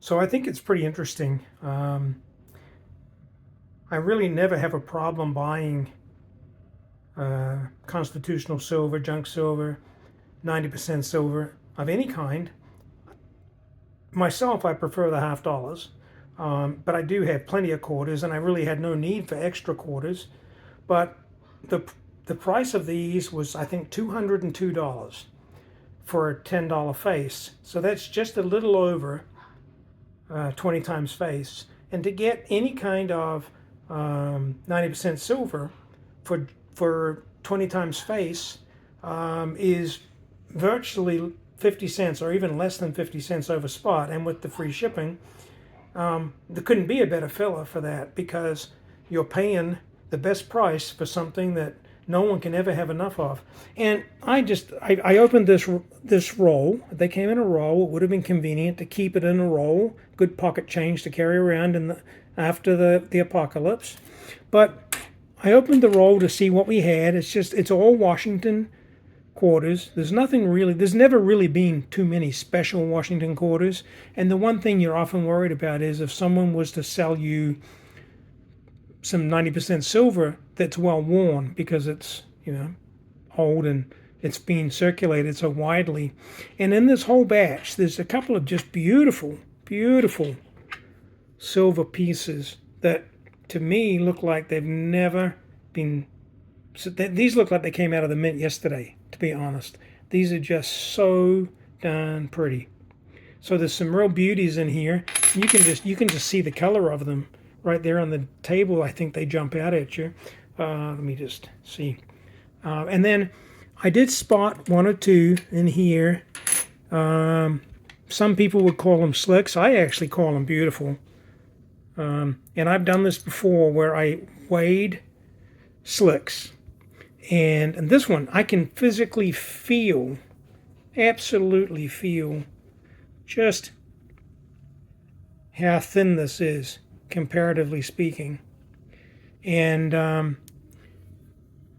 So I think it's pretty interesting. I really never have a problem buying constitutional silver, junk silver, 90% silver of any kind. Myself, I prefer the half dollars, but I do have plenty of quarters, and I really had no need for extra quarters. But the the price of these was, I think, $202 for a $10 face. So that's just a little over 20 times face. And to get any kind of 90% silver for 20 times face is virtually 50 cents or even less than 50 cents over spot. And with the free shipping, there couldn't be a better filler for that, because you're paying the best price for something that no one can ever have enough of. And I opened this roll. They came in a roll. It would have been convenient to keep it in a roll. Good pocket change to carry around after the apocalypse. But I opened the roll to see what we had. It's all Washington quarters. There's never really been too many special Washington quarters. And the one thing you're often worried about is if someone was to sell you some 90% silver that's well worn, because it's, old and it's being circulated so widely. And in this whole batch, there's a couple of just beautiful, beautiful silver pieces that to me look like they've never been. These look like they came out of the mint yesterday, to be honest. These are just so darn pretty. So there's some real beauties in here. You can just see the color of them right there on the table. I think they jump out at you. Let me just see. And then I did spot one or two in here. Some people would call them slicks. I actually call them beautiful. And I've done this before where I weighed slicks. And this one, I can physically feel, absolutely feel, just how thin this is, comparatively speaking. And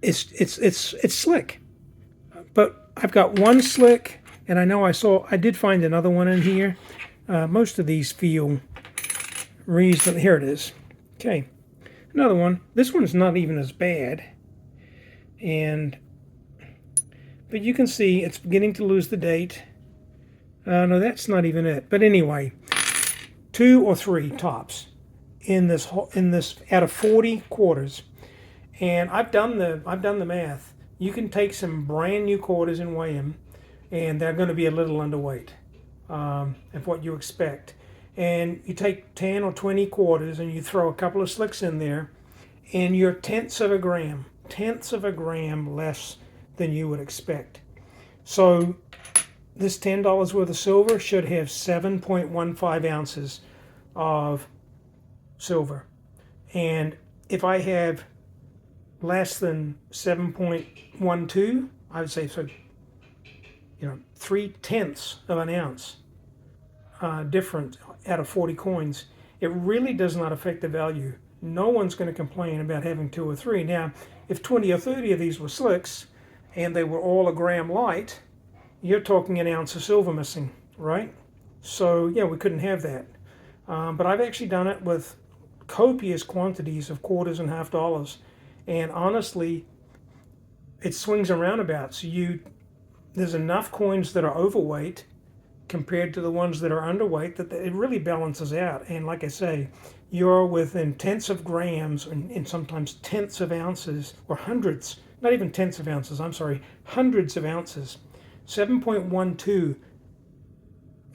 it's slick. But I've got one slick, and I did find another one in here. Most of these feel reasonable. Here it is. Okay, another one. This one's not even as bad. But you can see it's beginning to lose the date. No, that's not even it. But anyway, 2 or 3 tops in this out of 40 quarters. And I've done the math. You can take some brand new quarters and weigh them, and they're going to be a little underweight of what you expect. And you take 10 or 20 quarters and you throw a couple of slicks in there, and you're tenths of a gram less than you would expect. So this $10 worth of silver should have 7.15 ounces of silver. And if I have less than 7.12, I would say, so 3/10 of an ounce different out of 40 coins. It really does not affect the value. No one's going to complain about having 2 or 3. Now, if 20 or 30 of these were slicks and they were all a gram light, you're talking an ounce of silver missing, right? So yeah, we couldn't have that. But I've actually done it with copious quantities of quarters and half dollars, and honestly, it swings and roundabouts. There's enough coins that are overweight compared to the ones that are underweight that it really balances out. And like I say, you're within tenths of grams and sometimes tenths of ounces, or hundreds, not even tenths of ounces, I'm sorry, hundreds of ounces. 7.12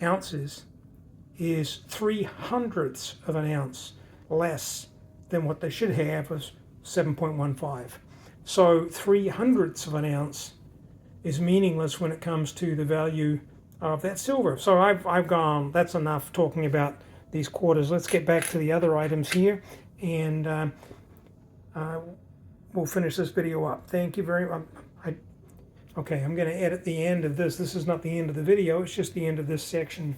ounces is 3/100ths of an ounce less than what they should have, was 7.15. So 3/100ths of an ounce is meaningless when it comes to the value of that silver. So I've gone, that's enough talking about these quarters. Let's get back to the other items here, and we'll finish this video up. Thank you very much. Okay, I'm going to edit the end of this. This is not the end of the video, it's just the end of this section.